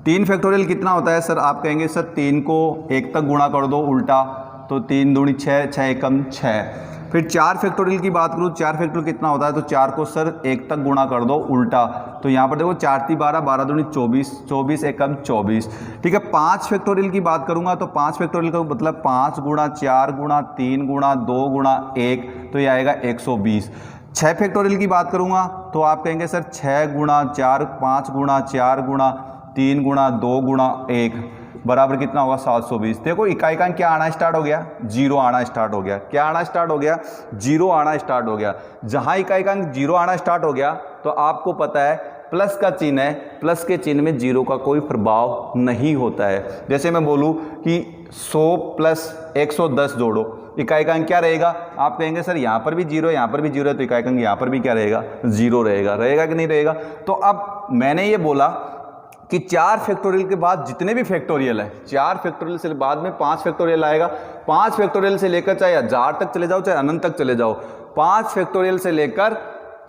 3 फैक्टोरियल कितना होता है सर, आप कहेंगे सर 3 को 1 तक गुणा कर दो उल्टा, तो 3 दूनी 6, 6 एकम 6। फिर 4 फैक्टोरियल की बात करूँ, 4 फैक्टोरियल कितना होता है, तो 4 को सर 1 तक गुणा कर दो उल्टा, तो यहाँ पर देखो 4 × 12, 12 दूनी 24, 24 एकम 24, ठीक है। 5 फैक्टोरियल की बात करूँगा तो 5 फैक्टोरियल का मतलब 5 गुणा 4 गुणा 3 गुणा 2 गुणा 1, तो ये आएगा 120। 6 फैक्टोरियल की बात करूँगा तो आप कहेंगे सर 6 गुणा 4, 5 गुणा 4 गुणा 3 गुणा 2 गुणा 1 बराबर कितना होगा, 720। देखो इकाई का क्या आना स्टार्ट हो गया, 0 आना स्टार्ट हो गया। क्या आना स्टार्ट हो गया, 0 आना स्टार्ट हो गया। जहां इकाई का 0 आना स्टार्ट हो गया तो आपको पता है प्लस का चिन्ह है, प्लस के चिन्ह में 0 का कोई प्रभाव नहीं होता है। जैसे मैं बोलूं कि 100 + 110 जोड़ो, इकाई का अंक क्या रहेगा, आप कहेंगे सर यहाँ पर भी 0 यहाँ पर भी 0 है, तो इकाई का अंक यहाँ पर भी क्या रहेगा, 0 रहेगा। रहेगा कि नहीं रहेगा। तो अब मैंने ये बोला कि 4 फैक्टोरियल के बाद जितने भी फैक्टोरियल है, 4 फैक्टोरियल से बाद में 5 फैक्टोरियल आएगा। 5 फैक्टोरियल से लेकर चाहे 1000 तक चले जाओ, चाहे अनंत तक चले जाओ, 5 फैक्टोरियल से लेकर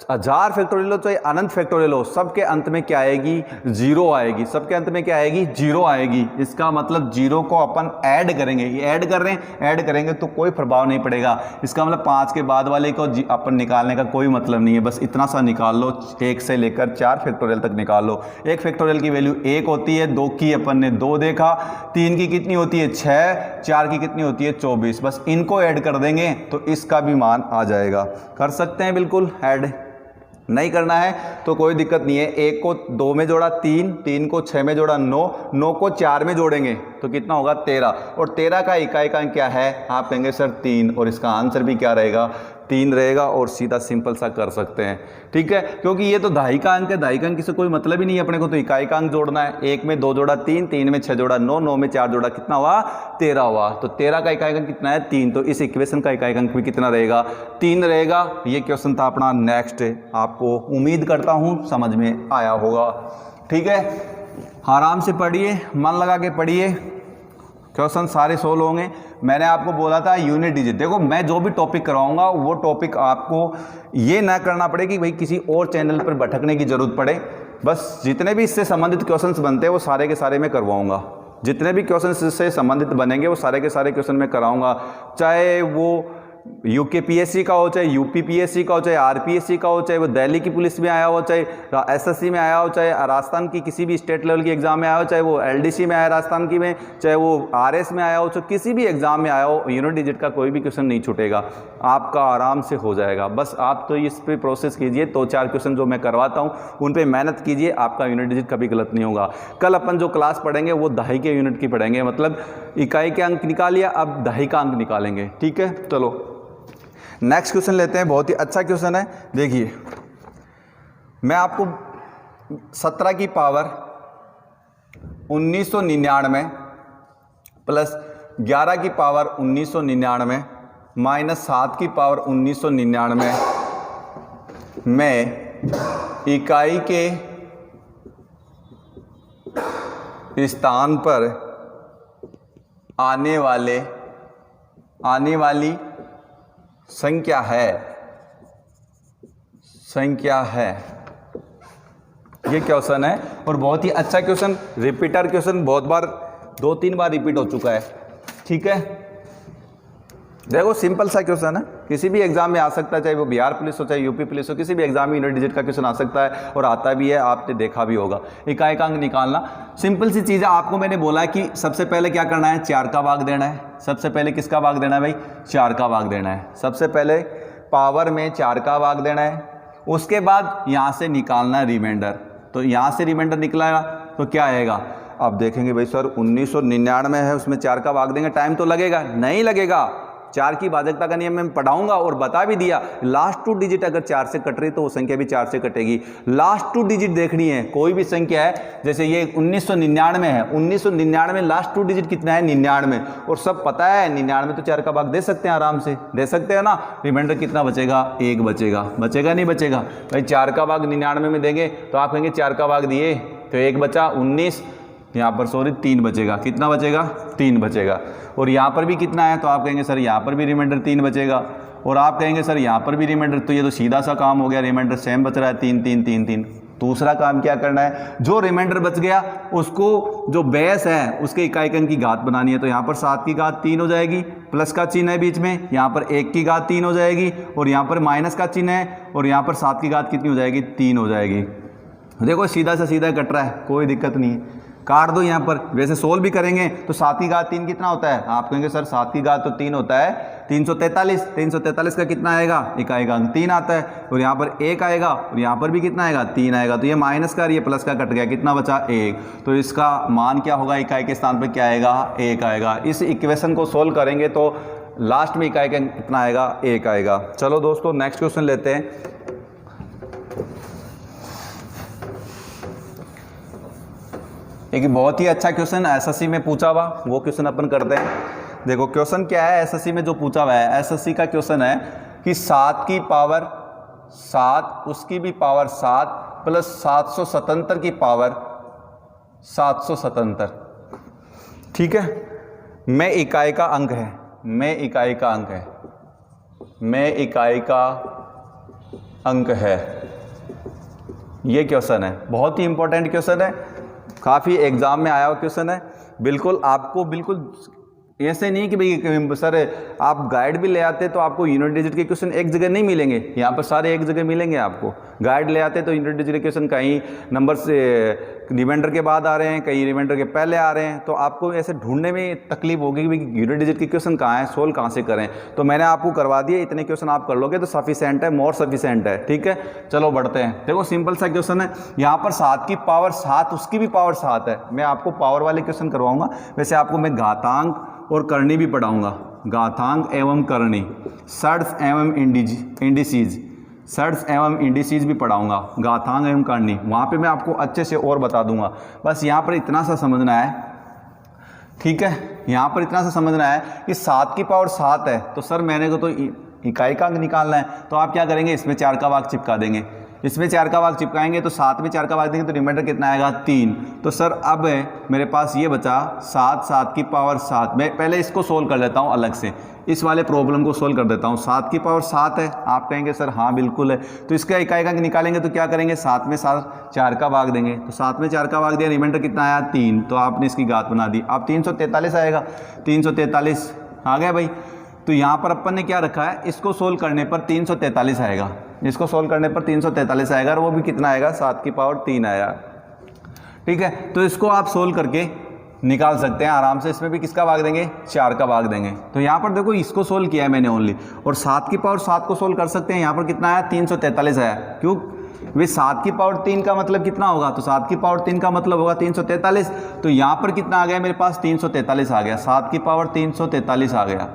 1000 फैक्टोरियल हो चाहे अनंत फैक्टोरियल हो, सबके अंत में क्या आएगी, 0 आएगी। सबके अंत में क्या आएगी, 0 आएगी। इसका मतलब 0 को अपन ऐड करेंगे, ये ऐड कर रहे हैं, ऐड करेंगे तो कोई प्रभाव नहीं पड़ेगा। इसका मतलब 5 के बाद वाले को अपन निकालने का कोई मतलब नहीं है, बस इतना सा निकाल लो, 1 से लेकर 4 फैक्टोरियल तक निकाल लो। 1 फैक्टोरियल की वैल्यू 1 होती है, 2 की अपन ने 2 देखा, 3 की कितनी होती है 6, 4 की कितनी होती है 24। बस इनको ऐड कर देंगे तो इसका भी मान आ जाएगा। कर सकते हैं बिल्कुल ऐड। नहीं करना है तो कोई दिक्कत नहीं है। 1 को 2 में जोड़ा 3, 3 को 6 में जोड़ा 9, 9 को 4 में जोड़ेंगे तो कितना होगा 13, और 13 का इकाई का क्या है, आप कहेंगे सर 3, और इसका आंसर भी क्या रहेगा, 3 रहेगा। और सीधा सिंपल सा कर सकते हैं, ठीक है, क्योंकि ये तो दहाई का अंक है, दहाई का अंक से कोई मतलब ही नहीं है अपने को, तो इकाई का अंक जोड़ना है। 1 में 2 जोड़ा 3, 3 में 6 जोड़ा 9, 9 में 4 जोड़ा कितना हुआ, 13 हुआ। तो 13 का इकाई का अंक कितना है, 3। तो इस इक्वेशन का इकाई का अंक भी कितना रहेगा, 3 रहेगा। ये क्वेश्चन था अपना नेक्स्ट। आपको उम्मीद करता हूँ समझ में आया होगा, ठीक है। आराम से पढ़िए, मन लगा के पढ़िए, क्वेश्चन सारे सोल्व होंगे। मैंने आपको बोला था यूनिट डिजिट, देखो मैं जो भी टॉपिक करवाऊंगा वो टॉपिक आपको ये ना करना पड़े कि भाई किसी और चैनल पर भटकने की जरूरत पड़े। बस जितने भी इससे संबंधित क्वेश्चंस बनते हैं वो सारे के सारे मैं करवाऊंगा। जितने भी क्वेश्चंस इससे संबंधित बनेंगे वो सारे के सारे क्वेश्चन मैं कराऊंगा, चाहे वो यूकेपीएससी का हो, चाहे यूपीपीएससी का हो, चाहे आरपीएससी का हो, चाहे वो दिल्ली की पुलिस में आया हो, चाहे एसएससी में आया हो, चाहे राजस्थान की किसी भी स्टेट लेवल की एग्जाम में आया हो, चाहे वो एलडीसी में आया राजस्थान की में, चाहे वो आरएस में आया हो, चाहे किसी भी एग्जाम में आया हो, यूनिट डिजिट का कोई भी क्वेश्चन नहीं छूटेगा, आपका आराम से हो जाएगा। बस आप तो इस पर प्रोसेस कीजिए, 2-4 क्वेश्चन जो मैं करवाता हूँ उन पर मेहनत कीजिए, आपका यूनिट डिजिट कभी गलत नहीं होगा। कल अपन जो क्लास पढ़ेंगे वो दहाई के यूनिट की पढ़ेंगे, मतलब इकाई के अंक निकाल लिया, अब दहाई का अंक निकालेंगे, ठीक है। चलो नेक्स्ट क्वेश्चन लेते हैं, बहुत ही अच्छा क्वेश्चन है। देखिए मैं आपको 17 की पावर 1999 प्लस 11 की पावर 1999 माइनस 7 की पावर 1999 में इकाई के स्थान पर आने वाली संख्या है। ये क्वेश्चन है और बहुत ही अच्छा क्वेश्चन, रिपीटर क्वेश्चन, बहुत बार 2-3 बार रिपीट हो चुका है, ठीक है। देखो सिंपल सा क्वेश्चन है। किसी भी एग्जाम में आ सकता है, चाहे वो बिहार पुलिस हो चाहे यूपी पुलिस हो, किसी भी एग्जाम में यूनिट डिजिट का क्वेश्चन आ सकता है और आता भी है, आपने देखा भी होगा। इकाई का अंक निकालना सिंपल सी चीज़ है। आपको मैंने बोला है कि सबसे पहले क्या करना है, 4 का भाग देना है। सबसे पहले किसका भाग देना है भाई, 4 का भाग देना है। सबसे पहले पावर में 4 का भाग देना है, उसके बाद यहाँ से निकालना है रिमाइंडर। तो यहाँ से रिमाइंडर निकला तो क्या आएगा, अब देखेंगे भाई सर 1999 है, उसमें 4 का भाग देंगे, टाइम तो लगेगा, नहीं लगेगा। 4 की भाजकता का नियम मैं पढ़ाऊंगा और बता भी दिया। लास्ट 2 डिजिट अगर 4 से कट रही तो वो संख्या भी 4 से कटेगी। लास्ट 2 डिजिट देखनी है, कोई भी संख्या है, जैसे ये 1999 है, 1999 में लास्ट 2 डिजिट कितना है, 99, और सब पता है 99 तो 4 का भाग दे सकते हैं, आराम से दे सकते हैं ना। रिमाइंडर कितना बचेगा, 1 बचेगा। बचेगा नहीं बचेगा भाई, 4 का भाग 99 में देंगे तो आप कहेंगे 4 का भाग दिए तो 1 बचा, 19, यहाँ पर सॉरी 3 बचेगा। कितना बचेगा, 3 बचेगा। और यहाँ पर भी कितना है, तो आप कहेंगे सर यहाँ पर भी रिमाइंडर 3 बचेगा, और आप कहेंगे सर यहाँ पर भी रिमाइंडर, तो ये तो सीधा सा काम हो गया, रिमाइंडर सेम बच रहा है, 3 3 3 3। दूसरा काम क्या करना है, जो रिमाइंडर बच गया उसको जो बेस है उसके इकाई अंक की घात बनानी है। तो यहाँ पर 7 की घात 3 हो जाएगी, प्लस का चिन्ह है बीच में, यहाँ पर 1 की घात 3 हो जाएगी, और यहाँ पर माइनस का चिन्ह है, और यहाँ पर 7 की घात कितनी हो जाएगी, 3 हो जाएगी। देखो सीधा से सीधा कट रहा है, कोई दिक्कत नहीं है, काट दो यहाँ पर। वैसे सोल्व भी करेंगे तो 7 की घात 3 कितना होता है, आप कहेंगे सर 7 की घात तो 3 होता है, 343। 343 का कितना आएगा, इकाई का अंक 3 आता है, और यहाँ पर 1 आएगा, और यहाँ पर भी कितना आएगा, 3 आएगा। तो ये माइनस का और ये प्लस का कट गया, कितना बचा, 1। तो इसका मान क्या होगा, इकाई के स्थान पर क्या आएगा, 1 आएगा। इस इक्वेशन को सोल्व करेंगे तो लास्ट में इकाई का अंक कितना आएगा, 1 आएगा। चलो दोस्तों नेक्स्ट क्वेश्चन लेते हैं। एक बहुत ही अच्छा क्वेश्चन एसएससी में पूछा हुआ, वो क्वेश्चन अपन करते हैं। देखो क्वेश्चन क्या है एसएससी में जो पूछा हुआ है, एसएससी का क्वेश्चन है कि 7 की पावर 7 उसकी भी पावर 7 प्लस 777 की पावर 777, ठीक है, में इकाई का अंक है, में इकाई का अंक है, में इकाई का अंक है। ये क्वेश्चन है, बहुत ही इंपॉर्टेंट क्वेश्चन है, काफ़ी एग्जाम में आया हुआ क्वेश्चन है। बिल्कुल आपको बिल्कुल ऐसे नहीं कि भाई सर आप गाइड भी ले आते तो आपको यूनिट डिजिट के क्वेश्चन एक जगह नहीं मिलेंगे, यहाँ पर सारे एक जगह मिलेंगे आपको। गाइड ले आते तो यूनिट डिजिट के क्वेश्चन कहीं नंबर से रिमाइंडर के बाद आ रहे हैं, कहीं रिमाइंडर के पहले आ रहे हैं, तो आपको ऐसे ढूंढने में तकलीफ होगी कि भाई यूनिट डिजिट के क्वेश्चन कहाँ है, सोल्व कहाँ से करें। तो मैंने आपको करवा दिया, इतने क्वेश्चन आप कर लोगे तो सफिशिएंट है, मोर सफिशिएंट है, ठीक है। चलो बढ़ते हैं। देखो सिंपल सा क्वेश्चन है, यहाँ पर 7 की पावर 7 उसकी भी पावर 7 है। मैं आपको पावर वाले क्वेश्चन करवाऊंगा, वैसे आपको मैं घातांक और करनी भी पढ़ाऊंगा, घातांक एवं करनी, सर्ड्स एवं इंडिसीज, सर्ड्स एवं इंडिसीज भी पढ़ाऊंगा, घातांक एवं करनी, वहाँ पे मैं आपको अच्छे से और बता दूंगा। बस यहाँ पर इतना सा समझना है, ठीक है, यहाँ पर इतना सा समझना है कि 7 की पावर 7 है, तो सर मैंने को तो इकाई का अंक निकालना है, तो आप क्या करेंगे, इसमें 4 का भाग चिपका देंगे, इसमें 4 का भाग चिपकाएंगे तो 7 में 4 का भाग देंगे तो रिमाइंडर कितना आएगा, 3। तो सर अब मेरे पास ये बचा 7 की पावर 7। मैं पहले इसको सोल्व कर लेता हूँ अलग से, इस वाले प्रॉब्लम को सोल्व कर देता हूँ। 7 की पावर 7 है, आप कहेंगे सर हाँ बिल्कुल है, तो इसका इकाई का अंक निकालेंगे तो क्या करेंगे, 7 में 4 का भाग देंगे, तो 7 में 4 का भाग दिया, रिमाइंडर कितना आया, 3। तो आपने इसकी घात बना दी, अब 343 आएगा, 343 आ गया भाई। तो यहाँ पर अपन ने क्या रखा है, इसको सोल्व करने पर 343 आएगा, इसको सोल्व करने पर 343 आएगा, और वो भी कितना आएगा, 7 की पावर 3 आया, ठीक है। तो इसको आप सोल्व करके निकाल सकते हैं आराम से। इसमें भी किसका भाग देंगे, 4 का भाग देंगे। तो यहाँ पर देखो इसको सोल्व किया है मैंने ओनली, और 7 की पावर 7 को सोल्व कर सकते हैं। यहाँ पर कितना आया, 343 आया, क्यों वे 7 की पावर 3 का मतलब कितना होगा, तो 7 की पावर 3 का मतलब होगा 343। तो यहाँ पर कितना आ गया मेरे पास, 343 आ गया, 7 की पावर 343 आ गया,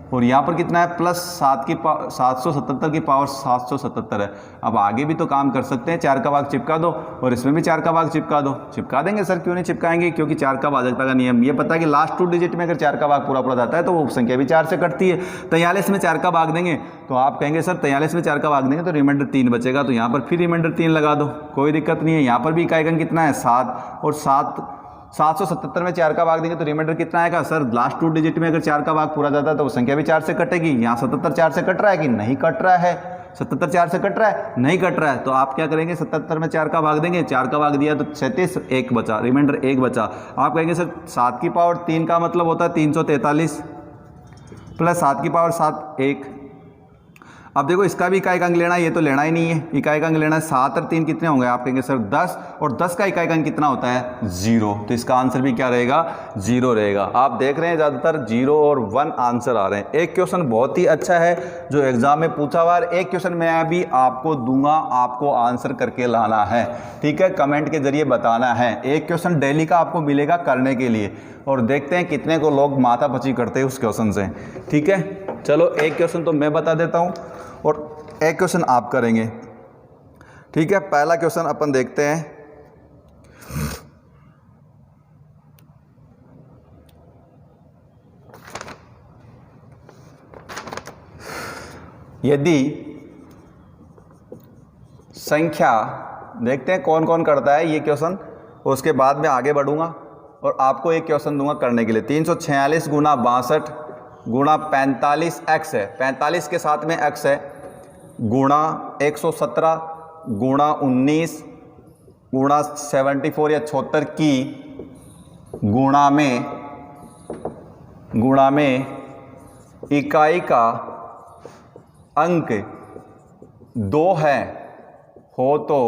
और यहाँ पर कितना है, प्लस 777 की पावर 777 है। अब आगे भी तो काम कर सकते हैं, 4 का भाग चिपका दो, और इसमें भी 4 का भाग चिपका दो। चिपका देंगे सर, क्यों नहीं चिपकाएंगे, क्योंकि 4 का भाजकता का नियम ये पता है कि लास्ट 2 डिजिट में अगर 4 का भाग पूरा जाता है तो वो संख्या भी 4 से कटती है। 43 में 4 का भाग देंगे तो आप कहेंगे सर 43 में 4 का भाग देंगे तो रिमाइंडर 3 बचेगा, तो यहाँ पर फिर रिमाइंडर 3 लगा दो, कोई दिक्कत नहीं है। यहाँ पर भी इकाई अंक कितना है, 7, और 777 में 4 का भाग देंगे तो रिमाइंडर कितना आएगा, सर लास्ट 2 डिजिट में अगर 4 का भाग पूरा जाता है तो वो संख्या भी 4 से कटेगी। यहाँ 77 4 से कट रहा है कि नहीं कट रहा है, 77 4 से कट रहा है, नहीं कट रहा है, तो आप क्या करेंगे, 77 में 4 का भाग देंगे, 4 का भाग दिया तो 37, 1 बचा, रिमाइंडर 1 बचा। आप कहेंगे सर 7 की पावर 3 का मतलब होता है 343, प्लस 7 की पावर 7 1, अब देखो इसका भी इकाई अंक लेना है, ये तो लेना ही नहीं है, इकाई अंक लेना है। 7 और 3 कितने होंगे? आप कहेंगे सर 10, और 10 का इकाई अंक कितना होता है? 0। तो इसका आंसर भी क्या रहेगा? 0 रहेगा। आप देख रहे हैं ज़्यादातर 0 और 1 आंसर आ रहे हैं। एक क्वेश्चन बहुत ही अच्छा है जो एग्जाम में पूछा हुआ है, एक क्वेश्चन मैं अभी आपको दूंगा, आपको आंसर करके लाना है, ठीक है, कमेंट के जरिए बताना है। एक क्वेश्चन डेली का आपको मिलेगा करने के लिए, और देखते हैं कितने को लोग माथापच्ची करते हैं उस क्वेश्चन से, ठीक है। चलो एक क्वेश्चन तो मैं बता देता हूँ और एक क्वेश्चन आप करेंगे, ठीक है। पहला क्वेश्चन अपन देखते हैं। यदि संख्या, देखते हैं कौन कौन करता है ये क्वेश्चन, उसके बाद में आगे बढ़ूंगा और आपको एक क्वेश्चन दूंगा करने के लिए। 346 गुना 62 गुणा 45x है, 45 के साथ में x है, गुणा 117 गुणा 19 गुणा 74 या 76 की गुणा में इकाई का अंक 2 है हो तो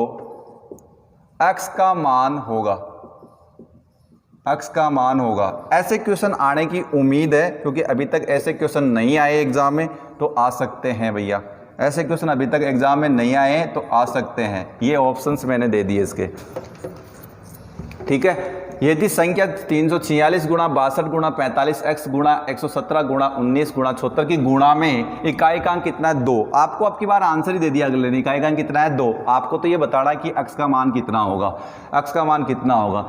x का मान होगा, x का मान होगा। ऐसे क्वेश्चन आने की उम्मीद है क्योंकि अभी तक ऐसे क्वेश्चन नहीं आए एग्जाम में, तो आ सकते हैं भैया। ऐसे क्वेश्चन अभी तक एग्जाम में नहीं आए हैं तो आ सकते हैं, ये ऑप्शंस मैंने दे दिए इसके, ठीक है। यदि संख्या 346 गुणा 62 गुणा 45x गुणा 117 गुणा 19 गुणा 76 की गुणा में इकाई का अंक कितना है? 2। आपको अब की बार आंसर ही दे दिया अगले ने, इकाई का अंक कितना है? 2। आपको तो ये बताना है कि x का मान कितना होगा, x का मान कितना होगा।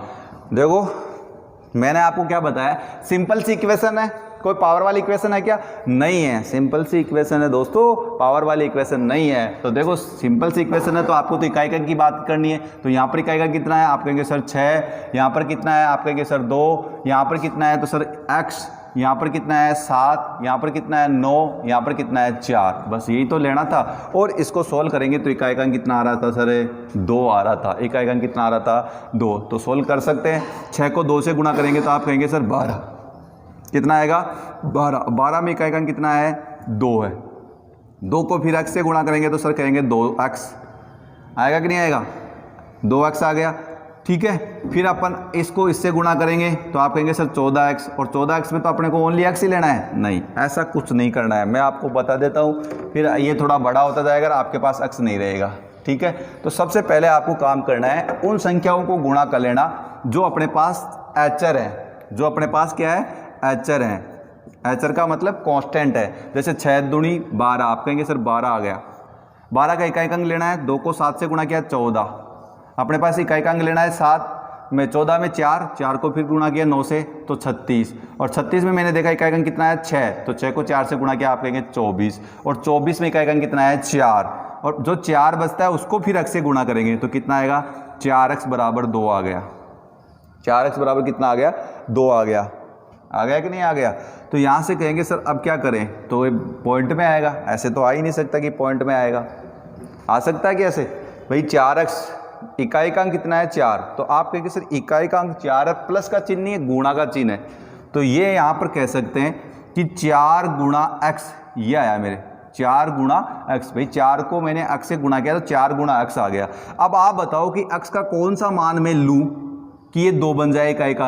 देखो मैंने आपको क्या बताया, सिंपल सी इक्वेशन है, कोई पावर वाली इक्वेशन है क्या? नहीं है, सिंपल सी इक्वेशन है दोस्तों, पावर वाली इक्वेशन नहीं है। तो देखो सिंपल सी इक्वेशन है तो आपको तो इकाई अंक की बात करनी है। तो यहाँ पर इकाई अंक कितना है? आप कहेंगे सर 6। यहाँ पर कितना है? आप कहेंगे सर 2। यहाँ पर कितना है? तो सर x। यहाँ पर कितना है? 7। यहाँ पर कितना है? 9। यहाँ पर कितना है? 4। बस यही तो लेना था। और इसको सोल्व करेंगे तो इकाई अंक कितना आ रहा था सर? 2 आ रहा था। इकाई अंक कितना आ रहा था? 2। तो सोल्व कर सकते हैं। 6 को 2 से गुणा करेंगे तो आप कहेंगे सर 12। कितना आएगा? 12। 12 में इकाई अंक कितना है? 2 है। 2 को फिर x से गुणा करेंगे तो सर कहेंगे 2x। आएगा कि नहीं आएगा? 2x आ गया, ठीक है। फिर अपन इसको इससे गुणा करेंगे तो आप कहेंगे सर 14x, और 14x में तो अपने को ओनली x ही लेना है। नहीं, ऐसा कुछ नहीं करना है, मैं आपको बता देता हूँ। फिर ये थोड़ा बड़ा होता जाएगा, आपके पास x नहीं रहेगा, ठीक है। तो सबसे पहले आपको काम करना है, उन संख्याओं को गुणा कर लेना जो अपने पास एचर है, जो अपने पास क्या है? एचर है। एचर का मतलब कांस्टेंट है। जैसे 6 दूनी 12, आप कहेंगे सर 12 आ गया। 12 का इकाई अंक लेना है, 2 को 7 से गुणा किया 14। अपने पास इकाई अंक लेना है 7 में, 14 में 4, 4 को फिर गुणा किया 9 से तो 36, और 36 में मैंने देखा इकाई अंक कितना है? 6, तो 6 को 4 से गुणा किया आप कहेंगे 24, और 24 में इकाई अंक कितना है? 4, और जो 4 बचता है उसको फिर x से गुणा करेंगे तो कितना आएगा? 4x बराबर 2 आ गया। 4x बराबर कितना आ गया? 2 आ गया। आ गया कि नहीं आ गया? तो यहाँ से कहेंगे सर अब क्या करें, तो ये पॉइंट में आएगा। ऐसे तो आ ही नहीं सकता कि पॉइंट में आएगा, आ सकता है कि ऐसे? भाई 4x, इकाई का अंक कितना है? 4। तो आप कहेंगे सर इकाई का अंक 4 है, प्लस का चिन्ह नहीं है, गुणा का चिन्ह है। तो ये यहाँ पर कह सकते हैं कि 4 गुणा x, ये आया मेरे 4 गुणा x। भाई 4 को मैंने x से गुणा किया तो 4 गुणा x आ गया। अब आप बताओ कि x का कौन सा मान मैं लूँ कि ये 2 बन जाए, इकाई का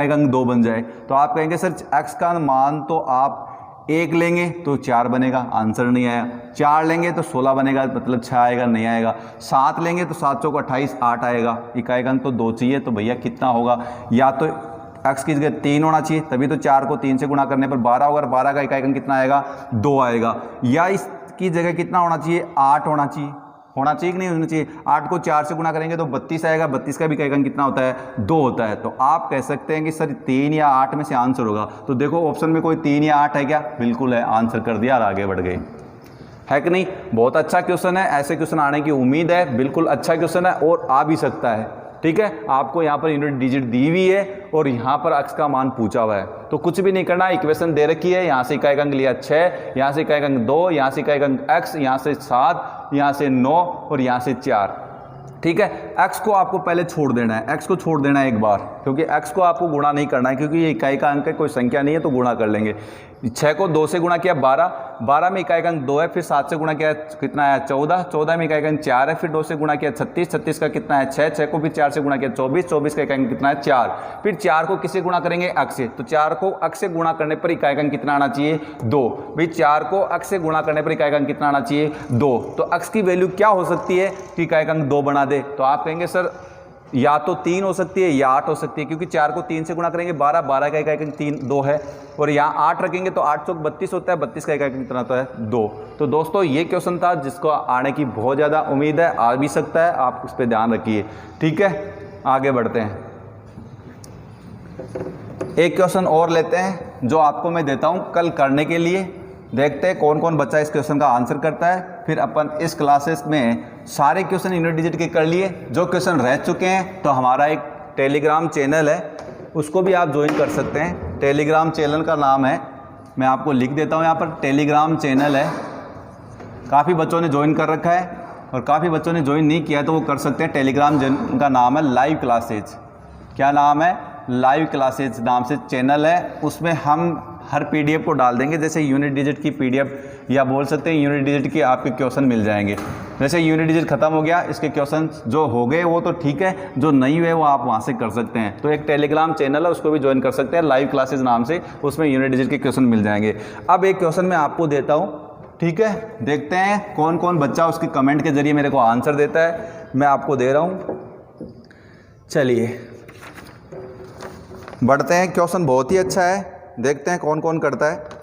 अंक 2 बन जाए। तो आप कहेंगे सर x का मान तो आप 1 लेंगे तो 4 बनेगा, आंसर नहीं आया। 4 लेंगे तो 16 बनेगा, मतलब 6 आएगा, नहीं आएगा। 7 लेंगे तो 7 चौक 28, 8 आएगा। इकाई अंक तो 2 चाहिए, तो भैया कितना होगा? या तो x की जगह 3 होना चाहिए, तभी तो 4 को 3 से गुणा करने पर 12 होगा, 12 का इकाई अंक कितना आएगा? 2 आएगा। या इसकी जगह कितना होना चाहिए? 8 होना चाहिए। होना चाहिए कि नहीं होना चाहिए? 8 को 4 से गुणा करेंगे तो 32 आएगा। 32 का भी इकाई अंक कितना होता है? 2 होता है। तो आप कह सकते हैं कि सर 3 या 8 में से आंसर होगा। तो देखो ऑप्शन में कोई 3 या 8 है क्या? बिल्कुल है, आंसर कर दिया और आगे बढ़ गए, है कि नहीं? बहुत अच्छा क्वेश्चन है, ऐसे क्वेश्चन आने की उम्मीद है। बिल्कुल अच्छा क्वेश्चन है और आ भी सकता है, ठीक है। आपको यहाँ पर यूनिट डिजिट दी हुई है और यहाँ पर x का मान पूछा हुआ है, तो कुछ भी नहीं करना। इक्वेशन दे रखी है, यहाँ से इकाई अंक लिया 6, यहाँ से इकाई अंक 2, यहाँ से इकाई अंक x, यहाँ से 7, यहाँ से 9 और यहाँ से 4, ठीक है। x को आपको पहले छोड़ देना है, x को छोड़ देना है एक बार, क्योंकि x को आपको गुणा नहीं करना है, क्योंकि ये इकाई का अंक है, कोई संख्या नहीं है तो गुणा कर लेंगे। 6 को 2 से गुणा किया 12, 12 में इकाई अंक 2 है, फिर 7 से गुणा किया कितना है 14, 14 में इकाई अंक 4 है, फिर 2 से गुणा किया 36, 36 का कितना है 6, 6 को फिर 4 से गुणा किया 24, 24 का इकाई अंक कितना है 4, फिर 4 को किससे गुणा करेंगे अक्ष से, तो 4 को अक्ष से गुणा करने पर इकाई अंक कितना आना चाहिए 2, भाई 4 को अक्ष से गुणा करने पर इकाई अंक कितना आना चाहिए 2, तो अक्ष की वैल्यू क्या हो सकती है कि इकाई अंक 2 बना दे, तो आप कहेंगे सर या तो 3 हो सकती है या 8 हो सकती है, क्योंकि 4 को 3 से गुणा करेंगे 12, 12 का इकाई अंक 3 2 है, और यहाँ 8 रखेंगे तो 8 चौक 32 होता है, 32 का इकाई अंक कितना होता है 2। तो दोस्तों ये क्वेश्चन था जिसको आने की बहुत ज़्यादा उम्मीद है, आ भी सकता है, आप उस पर ध्यान रखिए। ठीक है, आगे बढ़ते हैं, एक क्वेश्चन और लेते हैं जो आपको मैं देता हूँ कल करने के लिए, देखते हैं कौन कौन बच्चा इस क्वेश्चन का आंसर करता है। फिर अपन इस क्लासेस में सारे क्वेश्चन यूनिट डिजिट के कर लिए, जो क्वेश्चन रह चुके हैं तो हमारा एक टेलीग्राम चैनल है, उसको भी आप ज्वाइन कर सकते हैं। टेलीग्राम चैनल का नाम है, मैं आपको लिख देता हूँ यहाँ पर, टेलीग्राम चैनल है, काफ़ी बच्चों ने ज्वाइन कर रखा है और काफ़ी बच्चों ने ज्वाइन नहीं किया है तो वो कर सकते हैं। टेलीग्राम का नाम है लाइव क्लासेज, क्या नाम है लाइव क्लासेज नाम से चैनल है, उसमें हम हर पीडीएफ को डाल देंगे, जैसे यूनिट डिजिट की पीडीएफ या बोल सकते हैं यूनिट डिजिट के आपके क्वेश्चन मिल जाएंगे। जैसे यूनिट डिजिट खत्म हो गया, इसके क्वेश्चन जो हो गए वो तो ठीक है, जो नहीं हुए वो आप वहाँ से कर सकते हैं। तो एक टेलीग्राम चैनल है, उसको भी ज्वाइन कर सकते हैं, लाइव क्लासेज नाम से, उसमें यूनिट डिजिट के क्वेश्चन मिल जाएंगे। अब एक क्वेश्चन मैं आपको देता हूँ, ठीक है, देखते हैं कौन कौन बच्चा उसके कमेंट के जरिए मेरे को आंसर देता है, मैं आपको दे रहा हूँ। चलिए बढ़ते हैं, क्वेश्चन बहुत ही अच्छा है, देखते हैं कौन कौन करता है।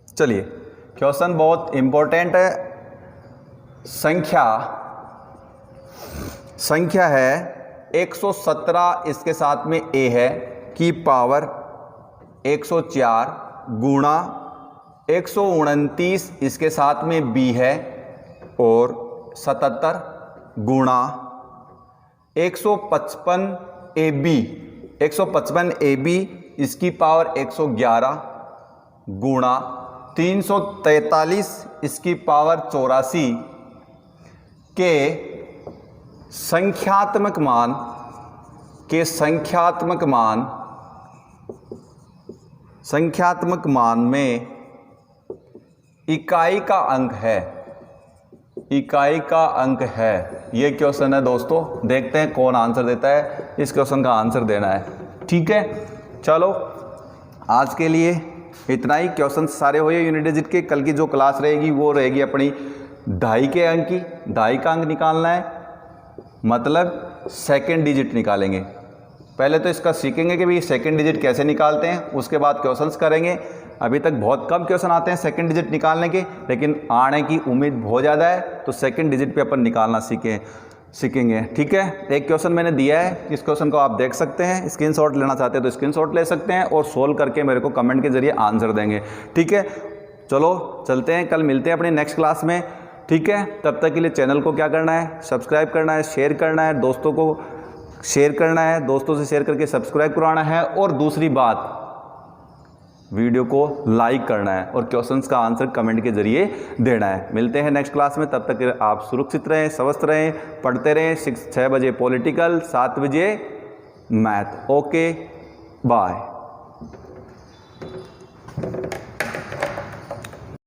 चलिए क्वेश्चन बहुत इंपॉर्टेंट है, संख्या है 117, इसके साथ में a है की पावर 104 गुणा 129 इसके साथ में b है और 77 गुणा 155 AB, 155 AB इसकी पावर 111 गुणा 343 इसकी पावर 84 के संख्यात्मक मान में इकाई का अंक है, ये क्वेश्चन है दोस्तों, देखते हैं कौन आंसर देता है, इस क्वेश्चन का आंसर देना है। ठीक है, चलो आज के लिए इतना ही, क्वेश्चन सारे हुए यूनिट डिजिट के। कल की जो क्लास रहेगी वो रहेगी अपनी 2.5 के अंक की, 2.5 का अंक निकालना है, मतलब सेकंड डिजिट निकालेंगे। पहले तो इसका सीखेंगे कि भाई सेकंड डिजिट कैसे निकालते हैं, उसके बाद क्वेश्चंस करेंगे। अभी तक बहुत कम क्वेश्चन आते हैं सेकंड डिजिट निकालने के, लेकिन आने की उम्मीद बहुत ज़्यादा है, तो सेकंड डिजिट पे अपन निकालना सीखेंगे। ठीक है, एक क्वेश्चन मैंने दिया है, इस क्वेश्चन को आप देख सकते हैं, स्क्रीनशॉट लेना चाहते हैं तो स्क्रीनशॉट ले सकते हैं और सोल्व करके मेरे को कमेंट के जरिए आंसर देंगे। ठीक है, चलो चलते हैं, कल मिलते हैं अपनी नेक्स्ट क्लास में। ठीक है, तब तक के लिए चैनल को क्या करना है, सब्सक्राइब करना है, शेयर करना है, दोस्तों को शेयर करना है, दोस्तों से शेयर करके सब्सक्राइब करवाना है, और दूसरी बात वीडियो को लाइक करना है और क्वेश्चंस का आंसर कमेंट के जरिए देना है। मिलते हैं नेक्स्ट क्लास में, तब तक आप सुरक्षित रहें, स्वस्थ रहें, पढ़ते रहें। 6 बजे पॉलिटिकल, 7 बजे मैथ। Okay, bye.